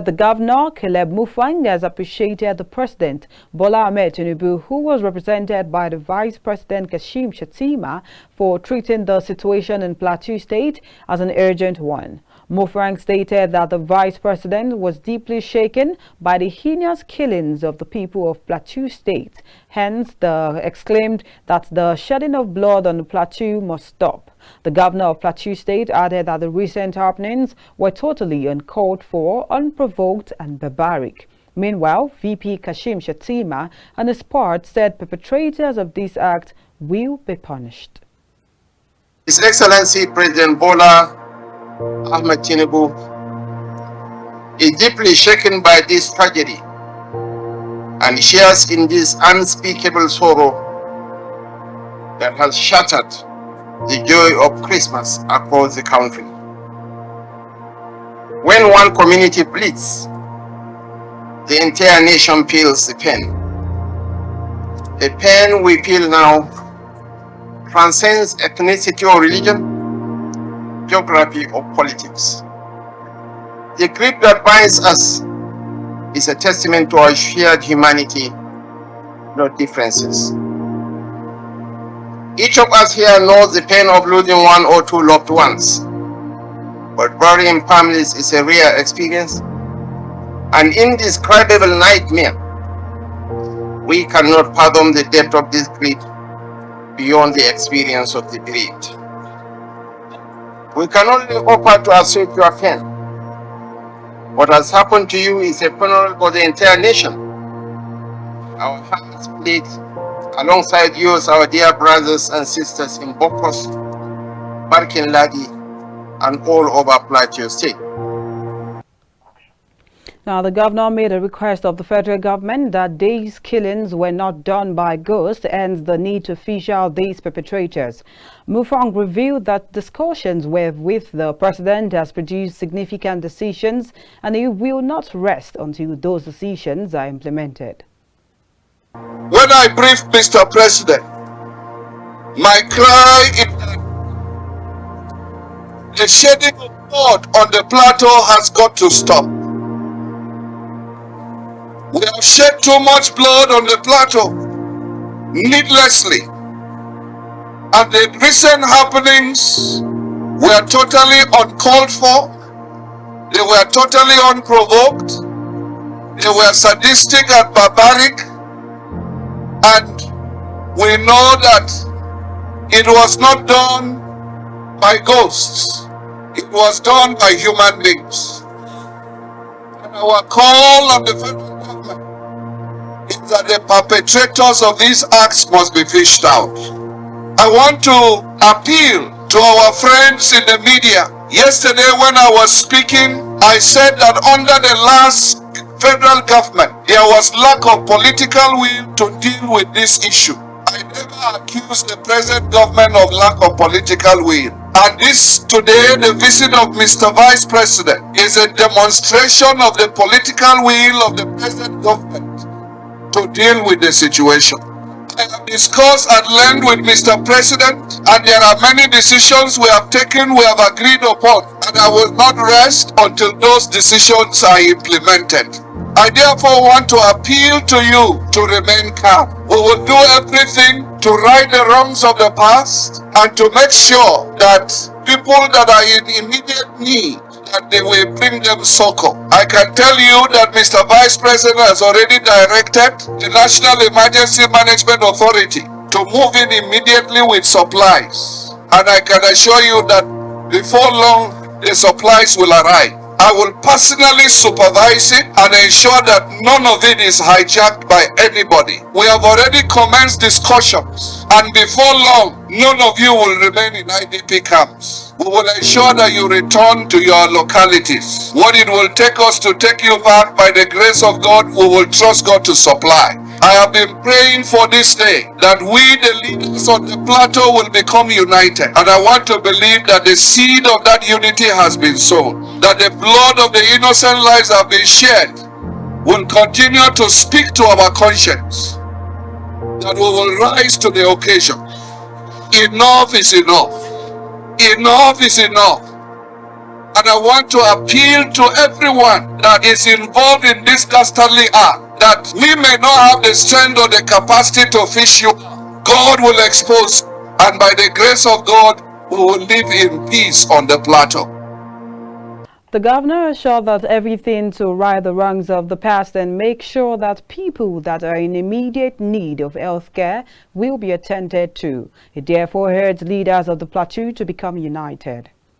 The governor, Caleb Mutfwang, has appreciated the President, Bola Ahmed Tinubu, who was represented by the Vice President Kashim Shettima, for treating the situation in Plateau State as an urgent one. Mutfwang stated that the Vice President was deeply shaken by the heinous killings of the people of Plateau State. Hence, exclaimed that the shedding of blood on the Plateau must stop. The governor of Plateau State added that the recent happenings were totally uncalled for, unprovoked and barbaric. Meanwhile, VP Kashim Shettima and his part said perpetrators of this act will be punished. His Excellency President Bola Ahmed Tinubu is deeply shaken by this tragedy and shares in this unspeakable sorrow that has shattered the joy of Christmas across the country. When one community bleeds, the entire nation feels the pain. The pain we feel now transcends ethnicity or religion, geography or politics. The grief that binds us is a testament to our shared humanity, not differences. Each of us here knows the pain of losing one or two loved ones, but burying families is a rare experience, an indescribable nightmare. We cannot fathom the depth of this grief beyond the experience of the bereaved. We can only offer to assuage your pain. What has happened to you is a funeral for the entire nation. Our hearts bleed alongside yours, our dear brothers and sisters in Bokos, Barkin Ladi, and all over Plateau State. Now, the governor made a request of the federal government that these killings were not done by ghosts, hence the need to fish out these perpetrators. Mutfwang revealed that discussions with the president has produced significant decisions, and he will not rest until those decisions are implemented. When I briefed Mr. President, my cry is that the shedding of blood on the plateau has got to stop. We have shed too much blood on the plateau, needlessly. And the recent happenings were totally uncalled for, they were totally unprovoked, they were sadistic and barbaric. And we know that it was not done by ghosts. It was done by human beings. And our call on the federal government is that the perpetrators of these acts must be fished out. I want to appeal to our friends in the media. Yesterday when I was speaking, I said that under the last federal government, there was lack of political will to deal with this issue. I never accused the present government of lack of political will. And this today, the visit of Mr. Vice President is a demonstration of the political will of the present government to deal with the situation. I have discussed at length with Mr. President, and there are many decisions we have taken, we have agreed upon, and I will not rest until those decisions are implemented. I therefore want to appeal to you to remain calm. We will do everything to right the wrongs of the past and to make sure that people that are in immediate need, that they will bring them succor. I can tell you that Mr. Vice President has already directed the National Emergency Management Authority to move in immediately with supplies. And I can assure you that before long, the supplies will arrive. I will personally supervise it and ensure that none of it is hijacked by anybody. We have already commenced discussions, and before long, none of you will remain in IDP camps. We will ensure that you return to your localities. What it will take us to take you back, by the grace of God, we will trust God to supply. I have been praying for this day that we, the leaders on the plateau, will become united. And I want to believe that the seed of that unity has been sown, that the blood of the innocent lives have been shed, will continue to speak to our conscience, that we will rise to the occasion. Enough is enough. Enough is enough. And I want to appeal to everyone that is involved in this dastardly act, that we may not have the strength or the capacity to fish you. God will expose, and by the grace of God, we will live in peace on the plateau. The governor assured that everything to right the wrongs of the past and make sure that people that are in immediate need of health care will be attended to. He therefore urged leaders of the plateau to become united.